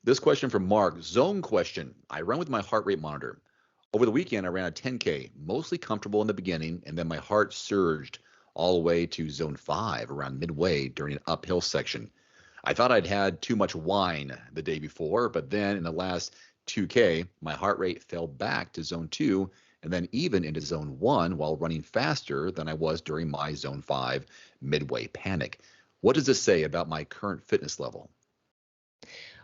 This question from Mark, zone question. I run with my heart rate monitor. Over the weekend, I ran a 10K, mostly comfortable in the beginning, and then my heart surged all the way to zone 5 around midway during an uphill section. I thought I'd had too much wine the day before, but then in the last 2K, my heart rate fell back to zone 2 and then even into zone 1 while running faster than I was during my zone 5 midway panic. What does this say about my current fitness level?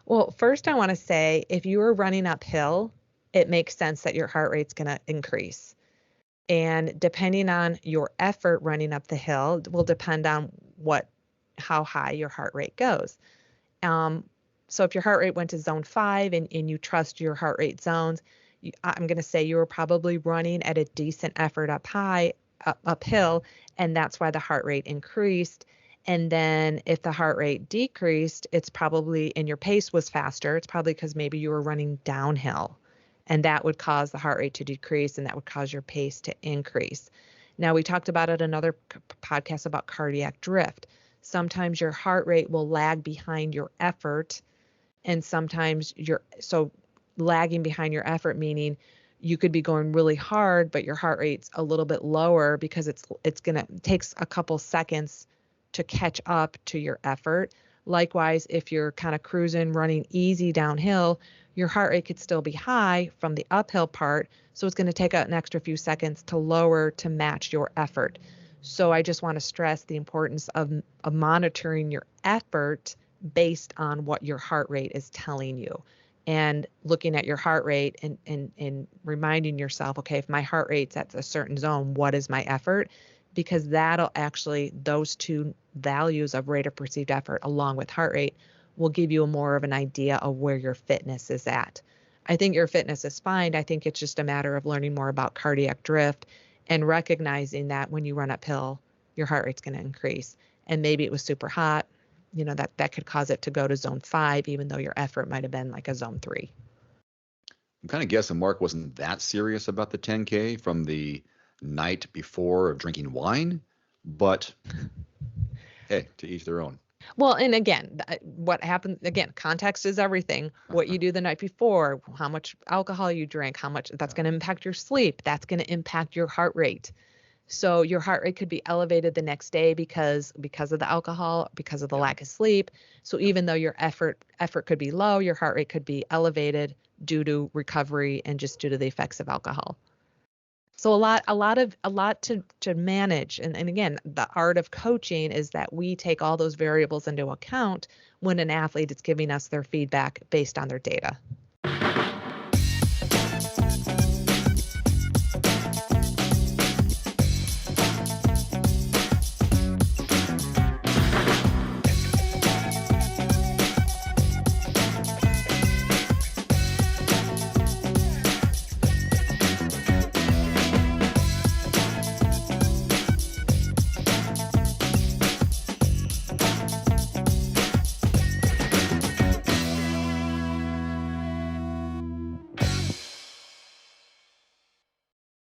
Well, first, I want to say if you are running uphill, it makes sense that your heart rate's going to increase. And depending on your effort running up the hill will depend on how high your heart rate goes. Um, so if your heart rate went to zone 5 and you trust your heart rate zones, I'm going to say you were probably running at a decent effort uphill, and that's why the heart rate increased. And then if the heart rate decreased, it's probably, and your pace was faster, it's probably because maybe you were running downhill, and that would cause the heart rate to decrease, and that would cause your pace to increase. Now, we talked about it another podcast about cardiac drift. Sometimes your heart rate will lag behind your effort, and sometimes so lagging behind your effort, meaning you could be going really hard, but your heart rate's a little bit lower because takes a couple seconds to catch up to your effort. Likewise, if you're kind of cruising, running easy downhill, your heart rate could still be high from the uphill part. So it's going to take an extra few seconds to lower to match your effort. So I just want to stress the importance of monitoring your effort based on what your heart rate is telling you, and looking at your heart rate and reminding yourself, okay, if my heart rate's at a certain zone, what is my effort? Because those two values of rate of perceived effort along with heart rate will give you more of an idea of where your fitness is at. I think your fitness is fine. I think it's just a matter of learning more about cardiac drift and recognizing that when you run uphill, your heart rate's going to increase. And maybe it was super hot, that could cause it to go to zone 5, even though your effort might have been like a zone 3. I'm kind of guessing Mark wasn't that serious about the 10K from the night before of drinking wine, but hey, to each their own. Well, and again, what happened, again, context is everything. What you do the night before, how much alcohol you drink, how much that's going to impact your sleep, that's going to impact your heart rate. So your heart rate could be elevated the next day because of the alcohol, because of the lack of sleep. So even though your effort could be low, your heart rate could be elevated due to recovery and just due to the effects of alcohol. So a lot to manage. And again, the art of coaching is that we take all those variables into account when an athlete is giving us their feedback based on their data.